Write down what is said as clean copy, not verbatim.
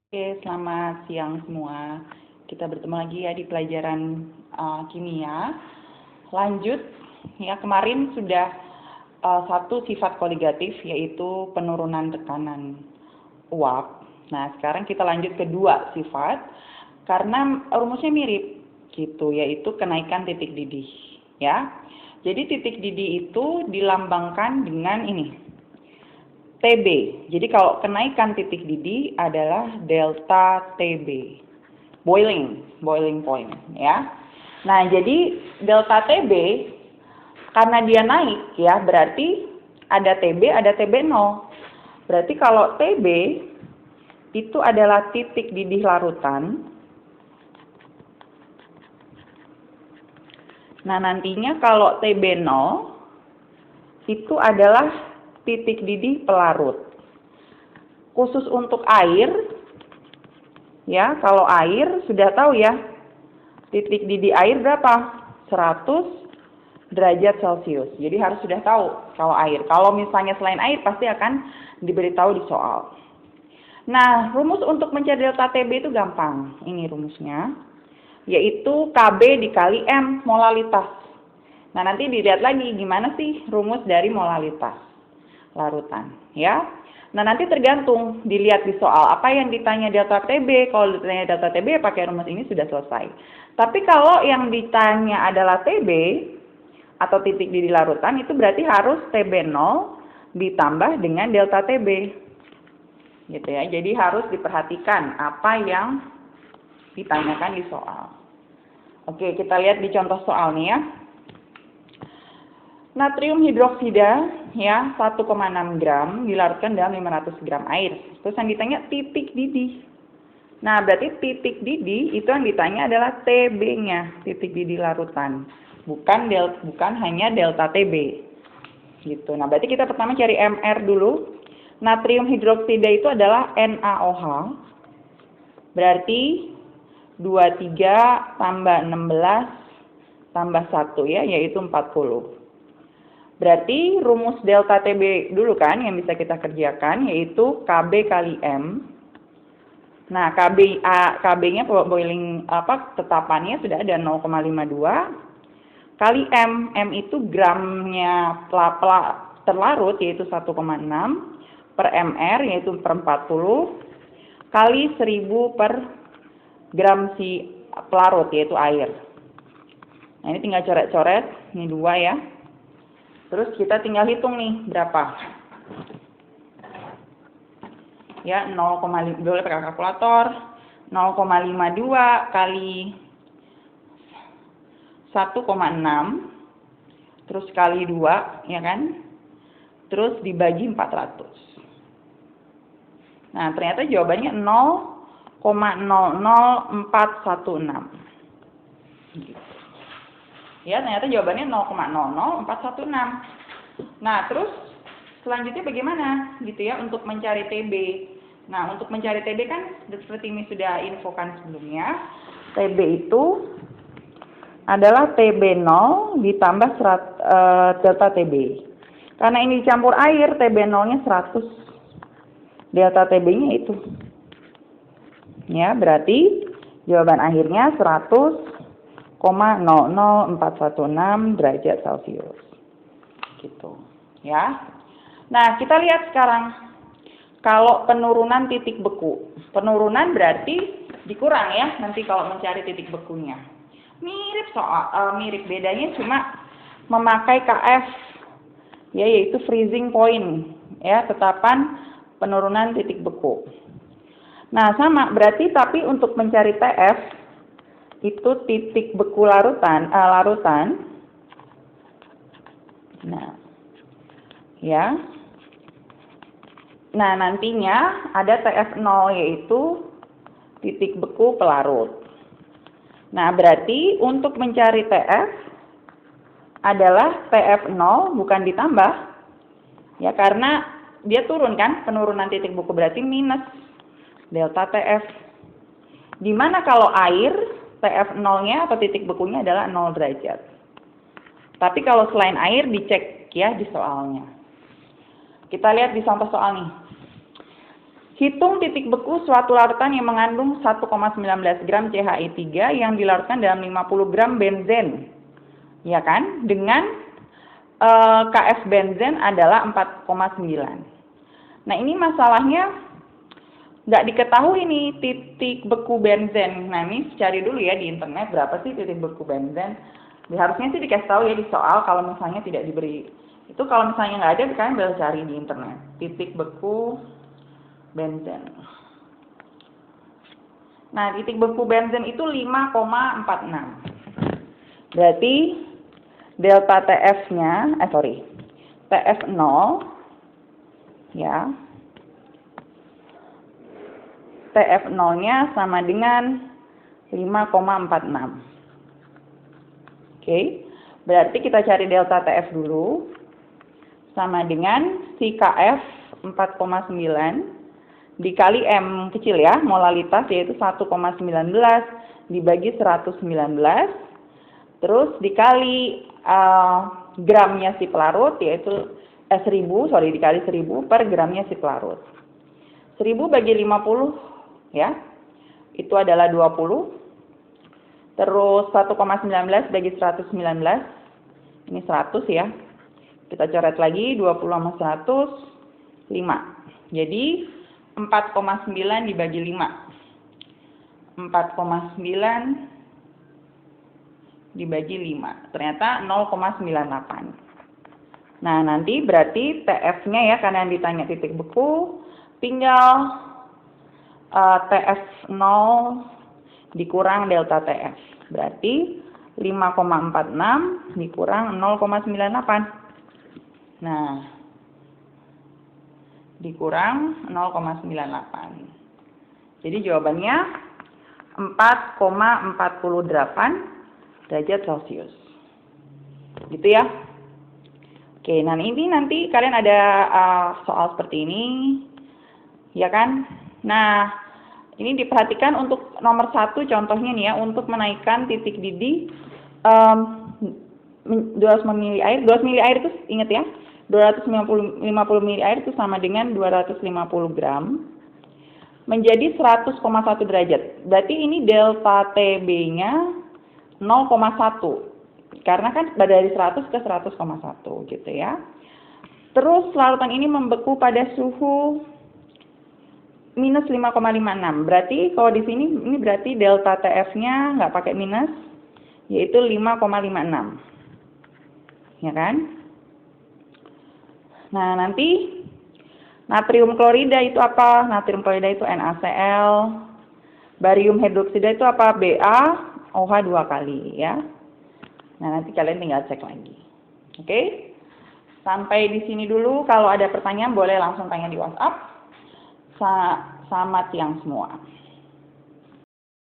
Oke, selamat siang semua. Kita bertemu lagi ya di pelajaran kimia. Lanjut, ya kemarin sudah satu sifat koligatif yaitu penurunan tekanan uap. Nah, sekarang kita lanjut ke dua sifat karena rumusnya mirip gitu, yaitu kenaikan titik didih, ya. Jadi titik didih itu dilambangkan dengan ini. TB. Jadi kalau kenaikan titik didih adalah delta TB. Boiling point ya. Nah, jadi delta TB karena dia naik ya, berarti ada TB 0. Berarti kalau TB itu adalah titik didih larutan. Nah, nantinya kalau TB 0 itu adalah titik didih pelarut. Khusus untuk air, ya kalau air sudah tahu ya, titik didih air berapa? 100 derajat Celcius. Jadi harus sudah tahu kalau air. Kalau misalnya selain air pasti akan diberitahu di soal. Nah, rumus untuk mencari delta TB itu gampang. Ini rumusnya, yaitu KB dikali M molalitas. Nah, nanti dilihat lagi gimana sih rumus dari molalitas larutan, ya. Nah, nanti tergantung dilihat di soal apa yang ditanya delta TB. Kalau ditanya delta TB pakai rumus ini sudah selesai. Tapi kalau yang ditanya adalah TB atau titik didih larutan, itu berarti harus TB 0 ditambah dengan delta TB. Gitu ya. Jadi harus diperhatikan apa yang ditanyakan di soal. Oke, kita lihat di contoh soal nih ya. Natrium hidroksida ya 1,6 gram dilarutkan dalam 500 gram air. Terus yang ditanya titik didih. Nah, berarti titik didih itu yang ditanya adalah TB-nya, titik didih larutan. Bukan hanya delta TB. Gitu. Nah, berarti kita pertama cari MR dulu. Natrium hidroksida itu adalah NaOH. Berarti 23 tambah 16 tambah 1 ya, yaitu 40. Berarti rumus delta TB dulu kan yang bisa kita kerjakan, yaitu KB kali M. Nah, KB-nya boiling tetapannya sudah ada 0,52 kali M. M itu gramnya terlarut yaitu 1,6 per MR yaitu per 40 kali 1000 per gram si pelarut yaitu air. Nah, ini tinggal coret-coret, ini 2 ya. Terus kita tinggal hitung nih berapa. Ya, 0,5 boleh pakai kalkulator. 0,52 kali 1,6 terus kali 2 ya kan? Terus dibagi 400. Nah, ternyata jawabannya 0,00416. Gitu. Ya, ternyata jawabannya 0,00416. Nah, terus selanjutnya bagaimana gitu ya untuk mencari TB. Nah, untuk mencari TB kan seperti ini sudah infokan sebelumnya. TB itu adalah TB 0 ditambah delta TB. Karena ini dicampur air, TB 0-nya 100. Delta TB-nya itu. Ya, berarti jawaban akhirnya 100,00416 derajat Celcius. Gitu, ya. Nah, kita lihat sekarang kalau penurunan titik beku. Penurunan berarti dikurang ya nanti kalau mencari titik bekunya. Mirip bedanya cuma memakai KF ya, yaitu freezing point ya, tetapan penurunan titik beku. Nah, sama berarti tapi untuk mencari TF itu titik beku larutan. Nah, ya. Nah, nantinya ada TF0 yaitu titik beku pelarut. Nah, berarti untuk mencari TF adalah TF0 bukan ditambah. Ya, karena dia turun kan, penurunan titik beku berarti minus delta TF. Dimana kalau air TF0-nya atau titik bekunya adalah 0 derajat. Tapi kalau selain air dicek ya di soalnya. Kita lihat di contoh soal nih. Hitung titik beku suatu larutan yang mengandung 1,19 gram CH3 yang dilarutkan dalam 50 gram benzen. Ya kan? Dengan KF benzen adalah 4,9. Nah, ini masalahnya nggak diketahui nih titik beku benzen. Nah, ini cari dulu ya di internet berapa sih titik beku benzen. Harusnya sih dikasih tahu ya di soal kalau misalnya tidak diberi. Itu kalau misalnya nggak ada, kalian bisa cari di internet. Titik beku benzen. Nah, titik beku benzen itu 5,46. Berarti delta TF-nya, TF0 ya. TF0-nya sama dengan 5,46. Oke. Berarti kita cari delta TF dulu. Sama dengan si KF 4,9 dikali M kecil ya, molalitas yaitu 1,19 dibagi 119, terus dikali gramnya si pelarut yaitu 1000 dikali 1000 per gramnya si pelarut. 1000 bagi 50 ya, itu adalah 20. Terus 1,19 bagi 119, ini 100 ya. Kita coret lagi 20 sama 100, 5. Jadi 4,9 dibagi 5. 4,9 dibagi 5. Ternyata 0,98. Nah, nanti berarti TF-nya ya, karena yang ditanya titik beku, tinggal TF0 dikurang delta TF. Berarti 5,46 dikurang 0,98. Nah, dikurang 0,98. Jadi jawabannya 4,48 derajat Celcius. Gitu ya. Oke, nah ini nanti kalian ada soal seperti ini. Ya kan? Nah, ini diperhatikan untuk nomor 1 contohnya nih ya, untuk menaikkan titik didih 200 ml air. 200 ml air itu ingat ya, 250 ml air itu sama dengan 250 gram menjadi 100,1 derajat. Berarti ini delta TB-nya 0,1. Karena kan dari 100 ke 100,1 gitu ya. Terus larutan ini membeku pada suhu minus 5,56. Berarti kalau di sini ini berarti delta TF-nya nggak pakai minus, yaitu 5,56. Ya kan? Nah, nanti natrium klorida itu apa? Natrium klorida itu NaCl. Barium hidroksida itu apa? BaOH 2 kali ya. Nah, nanti kalian tinggal cek lagi. Oke? Sampai di sini dulu. Kalau ada pertanyaan boleh langsung tanya di WhatsApp. Selamat siang semua.